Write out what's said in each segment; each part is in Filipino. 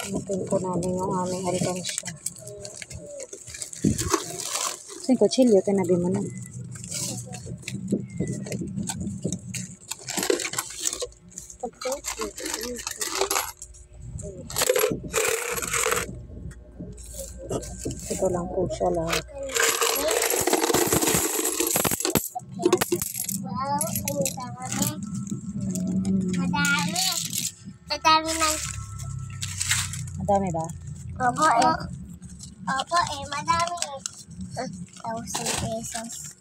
Natin po namin yung aming alkansya. So, yung kutsilyo, tinabi mo na. Ito lang po siya lahat. Wow, ang dami. Madami. Madami ng... Madami ba? Opo eh. Opo eh, madami eh. 1,000 pesos.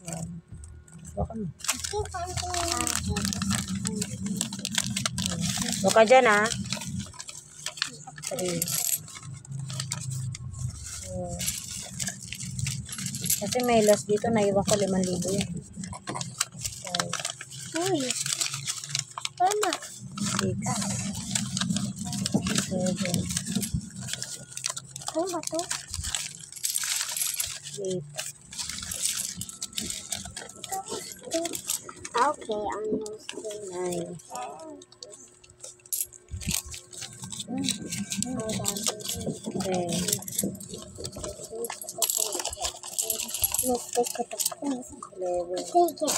Baka mo. Baka dyan ha. 3. Kasi may last dito, naiwan ko 5,000 yan. Uy. Tama. 6. 7. Ano ba to? 8. Okay, ang nose 9. 10.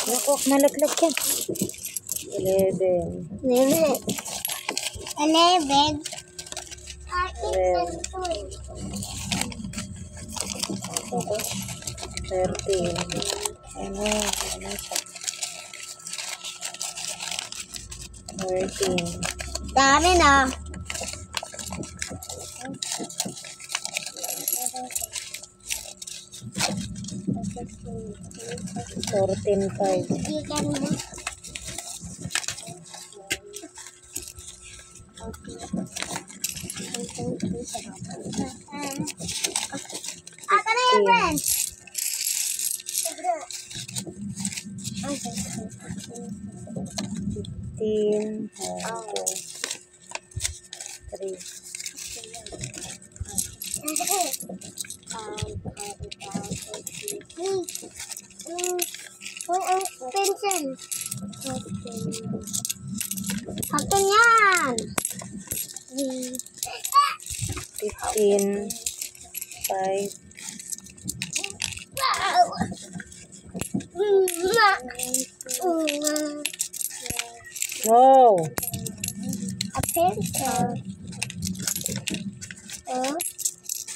Naku, malaglag yan. 11. 11. 13. Ano siya? 14. Dami na. Fourteen 5. Ikan mo. Ako na yan, friends. 15. 3. Pencil. Akin yan. 15. 5. Wow! A pencil.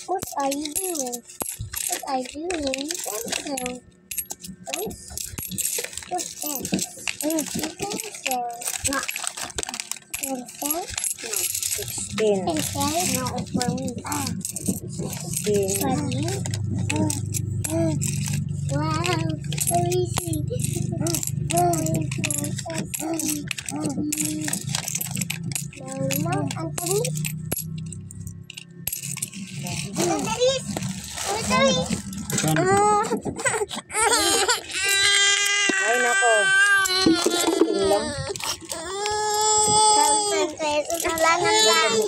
What are you doing? What are you doing? Pencil. What's that? Pencil. No. Pencil? No. 16. Pencil? No, it's for me. 16. For you? Wow. Easy. No, ang tamis. Ang tamis. Ang tamis. Ay, nako. 16 lang. 1,000 pesos na lang ang lang. 18.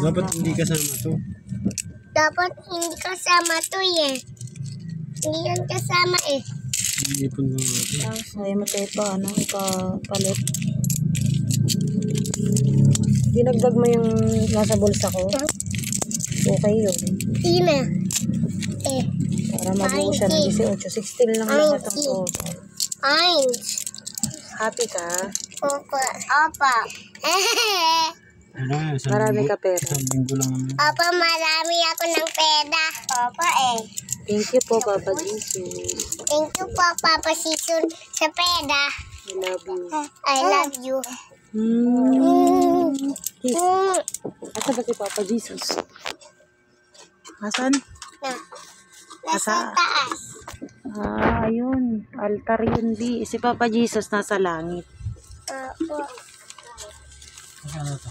Dapat hindi kasama to. Dapat hindi kasama to eh. Hindi yan kasama eh. Iipon lang natin. Ay, matay pa, ano, ipapalit. Dinagdag mo yung nasa bulsa ko. Okay yun. Ina. Eh. Para mabuo siya ng 18. 16 lang lahat ang total. Eins. Happy ka? Opa. Opa. Ano, Marami ka pera. Isang linggo lang naman. Opa, marami ako ng pera. Opa eh. Thank you po, Papa Jesus. Thank you po, Papa Season, sa pera. I love you. I love you. Kiss. Asa ba si Papa Jesus? Asan? Nasa taas. Ayun. Altar yun, di. Si Papa Jesus nasa langit. Opo. Ano to?